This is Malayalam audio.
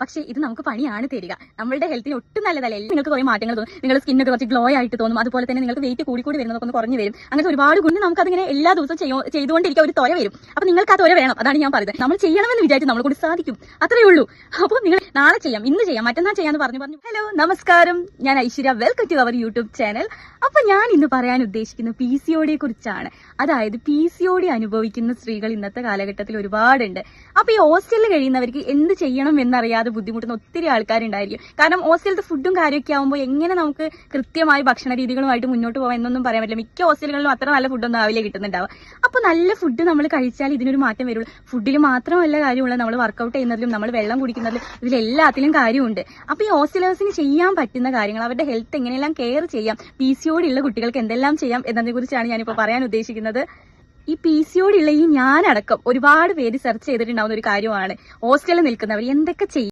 പക്ഷേ ഇത് നമുക്ക് പണിയാണ് തരിക. നമ്മളുടെ ഹെൽത്തിന് ഒട്ടും നല്ലതല്ല. നിങ്ങൾക്ക് കുറെ മാറ്റങ്ങൾ തോന്നും, നിങ്ങളുടെ സ്കിന്നൊക്കെ കുറച്ച് ഗ്ലോ ആയിട്ട് തോന്നും, അതുപോലെ തന്നെ നിങ്ങൾക്ക് വെയിറ്റ് കൂടി വരുന്നതൊക്കെ ഒന്ന് കുറഞ്ഞു വരും. അങ്ങനത്തെ ഒരുപാട് ഗുണം നമുക്കതിങ്ങനെ എല്ലാ ദിവസവും ചെയ്തുകൊണ്ടിരിക്കുക. ഒരു ത്വര വരും. അപ്പൊ നിങ്ങൾക്ക് ആ ത്വര വേണം, അതാണ് ഞാൻ പറയുന്നത്. നമ്മൾ ചെയ്യണമെന്ന് വിചാരിച്ച് നമ്മളെ കൊണ്ട് സാധിക്കും, അത്രയേ ഉള്ളൂ. അപ്പോൾ നിങ്ങൾ നാളെ ചെയ്യാം, ഇന്ന് ചെയ്യാം, മറ്റന്നാൾ ചെയ്യാന്ന് പറഞ്ഞു. ഹലോ, നമസ്കാരം, ഞാൻ Aishwarya. Welcome to our YouTube channel. അപ്പൊ ഞാൻ ഇന്ന് പറയാൻ ഉദ്ദേശിക്കുന്നത് PCOD കുറിച്ചാണ്. അതായത് PCOD അനുഭവിക്കുന്ന സ്ത്രീകൾ ഇന്നത്തെ കാലഘട്ടത്തിൽ ഒരുപാടുണ്ട്. അപ്പൊ ഈ ഹോസ്റ്റലിൽ കഴിയുന്നവർക്ക് എന്ത് ചെയ്യണം എന്നറിയാതെ ബുദ്ധിമുട്ടുന്ന ഒത്തിരി ആൾക്കാരുണ്ടായിരിക്കും. കാരണം ഹോസ്റ്റലിലത്തെ ഫുഡും കാര്യമൊക്കെ ആകുമ്പോൾ എങ്ങനെ നമുക്ക് കൃത്യമായി ഭക്ഷണ രീതികളുമായിട്ട് മുന്നോട്ട് പോകാം എന്നൊന്നും പറയാൻ പറ്റില്ല. മിക്ക ഹോസ്റ്റലുകളിലും അത്ര നല്ല ഫുഡൊന്നും ആവില്ല കിട്ടുന്നുണ്ടാവുക. അപ്പൊ നല്ല ഫുഡ് നമ്മൾ കഴിച്ചാൽ ഇതിനൊരു മാറ്റം വരുള്ളൂ. ഫുഡിൽ മാത്രമല്ല കാര്യമുള്ള, നമ്മൾ വർക്കൗട്ട് ചെയ്യുന്നതിലും നമ്മൾ വെള്ളം കുടിക്കുന്നതിലും ഇതിലെല്ലാത്തിലും കാര്യമുണ്ട്. അപ്പൊ ഈ ഹോസ്റ്റലേഴ്സിന് ചെയ്യാൻ പറ്റുന്ന കാര്യങ്ങൾ, അവരുടെ ഹെൽത്ത് എങ്ങനെയെല്ലാം കെയർ ചെയ്യാം, PCOD ഉള്ള കുട്ടികൾക്ക് എന്തെല്ലാം ചെയ്യാം എന്നതിനെ കുറിച്ചാണ് ഞാനിപ്പോൾ പറയാൻ ഉദ്ദേശിക്കുന്നത്. ഈ PCOD ഉള്ള ഈ ഞാനടക്കം ഒരുപാട് പേര് സെർച്ച് ചെയ്തിട്ടുണ്ടാവുന്ന ഒരു കാര്യമാണ് ഹോസ്റ്റലിൽ നിൽക്കുന്നവർ എന്തൊക്കെ ചെയ്യും.